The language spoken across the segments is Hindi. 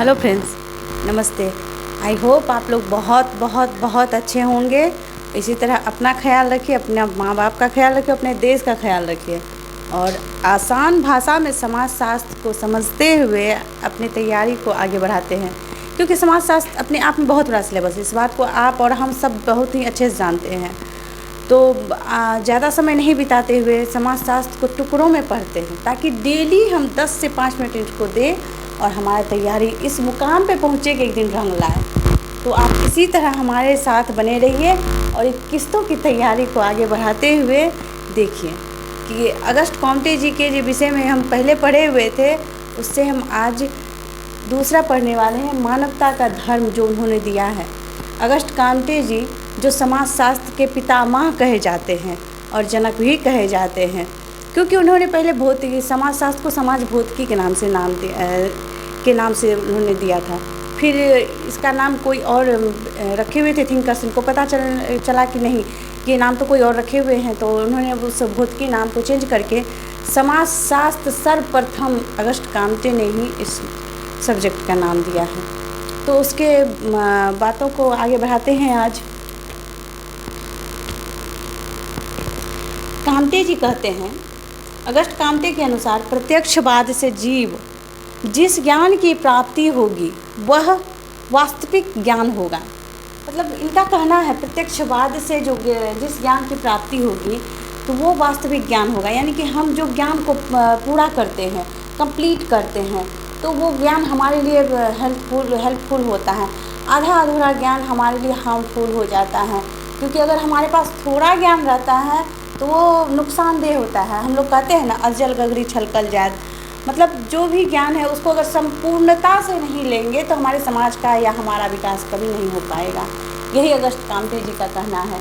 हेलो फ्रेंड्स, नमस्ते। आई होप आप लोग बहुत बहुत बहुत अच्छे होंगे। इसी तरह अपना ख्याल रखिए, अपने माँ बाप का ख्याल रखिए, अपने देश का ख्याल रखिए और आसान भाषा में समाज शास्त्र को समझते हुए अपनी तैयारी को आगे बढ़ाते हैं, क्योंकि समाज शास्त्र अपने आप में बहुत बड़ा सिलेबस है। इस बात को आप और हम सब बहुत ही अच्छे से जानते हैं। तो ज़्यादा समय नहीं बिताते हुए समाज शास्त्र को टुकड़ों में पढ़ते हैं, ताकि डेली हम 10 से 5 मिनट इसको दें और हमारी तैयारी इस मुकाम पे पहुँचे कि एक दिन रंग लाए। तो आप इसी तरह हमारे साथ बने रहिए और एक किस्तों की तैयारी को आगे बढ़ाते हुए देखिए कि अगस्त कॉम्टे जी के जो विषय में हम पहले पढ़े हुए थे, उससे हम आज दूसरा पढ़ने वाले हैं, मानवता का धर्म जो उन्होंने दिया है। अगस्त कॉम्टे जी जो समाज शास्त्र के पितामह कहे जाते हैं और जनक भी कहे जाते हैं, क्योंकि उन्होंने पहले भौतिकी समाज शास्त्र को समाज भौतिकी के नाम से उन्होंने दिया था। फिर इसका नाम कोई और रखे हुए थे थिंकर्स, इनको पता चला कि नहीं, ये नाम तो कोई और रखे हुए हैं, तो उन्होंने उस भौतिकी नाम को चेंज करके समाज शास्त्र सर्वप्रथम अगस्त कॉम्टे ने ही इस सब्जेक्ट का नाम दिया है। तो उसके बातों को आगे बढ़ाते हैं आज। कॉम्टे जी कहते हैं, अगस्त कॉम्टे के अनुसार प्रत्यक्षवाद से जीव जिस ज्ञान की प्राप्ति होगी वह वास्तविक ज्ञान होगा। मतलब इनका कहना है प्रत्यक्षवाद से जो जिस ज्ञान की प्राप्ति होगी तो वो वास्तविक ज्ञान होगा, यानी कि हम जो ज्ञान को पूरा करते हैं, कंप्लीट करते हैं, तो वो ज्ञान हमारे लिए हेल्पफुल होता है। आधा अधूरा ज्ञान हमारे लिए हार्मफुल हो जाता है, क्योंकि अगर हमारे पास थोड़ा ज्ञान रहता है तो वो नुकसानदेह होता है। हम लोग कहते हैं ना, अजल गगरी छलकल जात, मतलब जो भी ज्ञान है उसको अगर संपूर्णता से नहीं लेंगे तो हमारे समाज का या हमारा विकास कभी नहीं हो पाएगा। यही अगस्त कॉम्टे जी का कहना है।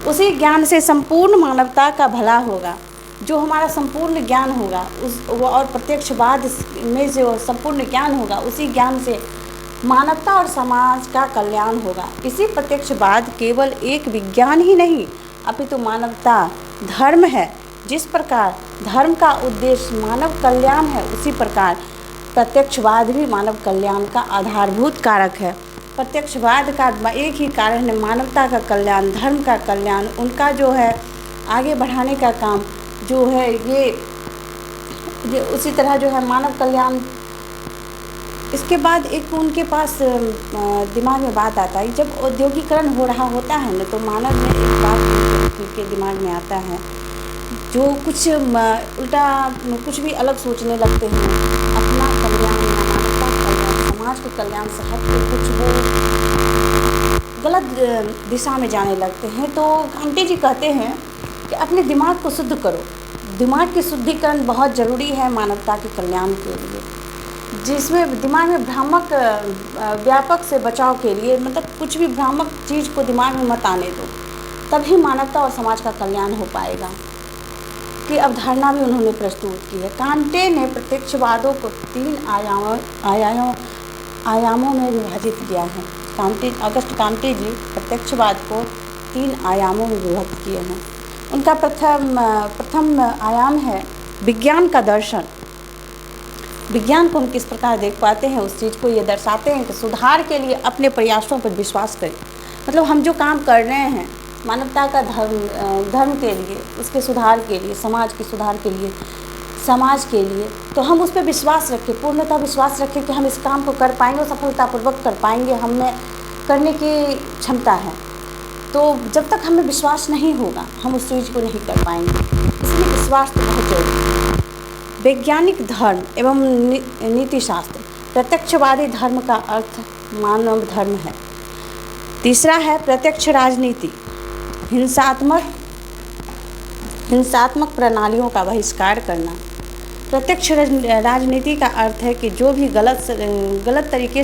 उसी ज्ञान से संपूर्ण मानवता का भला होगा। जो हमारा संपूर्ण ज्ञान होगा वो और प्रत्यक्षवाद में जो संपूर्ण ज्ञान होगा, उसी ज्ञान से मानवता और समाज का कल्याण होगा। इसी प्रत्यक्षवाद केवल एक विज्ञान ही नहीं अपितु मानवता धर्म है। जिस प्रकार धर्म का उद्देश्य मानव कल्याण है, उसी प्रकार प्रत्यक्षवाद भी मानव कल्याण का आधारभूत कारक है। प्रत्यक्षवाद का एक ही कारण है, मानवता का कल्याण, धर्म का कल्याण, उनका जो है आगे बढ़ाने का काम जो है ये उसी तरह जो है मानव कल्याण। इसके बाद एक उनके पास दिमाग में बात आता है, जब औद्योगिकरण हो रहा होता है ना, तो मानव में एक बात के दिमाग में आता है, जो कुछ उल्टा कुछ भी अलग सोचने लगते हैं, अपना कल्याण या मानवता का कल्याण, समाज के कल्याण से हट के कुछ वो गलत दिशा में जाने लगते हैं। तो कॉम्टे जी कहते हैं कि अपने दिमाग को शुद्ध करो। दिमाग की शुद्धिकरण बहुत ज़रूरी है मानवता के कल्याण के लिए, जिसमें दिमाग में भ्रामक व्यापक से बचाव के लिए, मतलब कुछ भी भ्रामक चीज़ को दिमाग में मत आने दो, तभी मानवता और समाज का कल्याण हो पाएगा। की अवधारणा भी उन्होंने प्रस्तुत की है। कॉम्टे ने प्रत्यक्षवादों को 3 आयामों में विभाजित किया है। अगस्त कॉम्टे जी प्रत्यक्षवाद को 3 आयामों में विभक्त किए हैं। उनका प्रथम आयाम है विज्ञान का दर्शन। विज्ञान को हम किस प्रकार देख पाते हैं, उस चीज़ को ये दर्शाते हैं कि सुधार के लिए अपने प्रयासों पर विश्वास करें। मतलब हम जो काम कर रहे हैं मानवता का धर्म के लिए, उसके सुधार के लिए, समाज के सुधार के लिए, समाज के लिए, तो हम उस पर विश्वास रखें, पूर्णतः विश्वास रखें कि हम इस काम को कर पाएंगे और सफलतापूर्वक कर पाएंगे, हमें करने की क्षमता है। तो जब तक हमें विश्वास नहीं होगा हम उस चीज़ को नहीं कर पाएंगे, इसलिए विश्वास तो बहुत जरूरी है। वैज्ञानिक धर्म एवं नीतिशास्त्र। प्रत्यक्षवादी धर्म का अर्थ मानव धर्म है। तीसरा है प्रत्यक्ष राजनीति। हिंसात्मक प्रणालियों का बहिष्कार करना। प्रत्यक्ष राजनीति का अर्थ है कि जो भी गलत तरीके से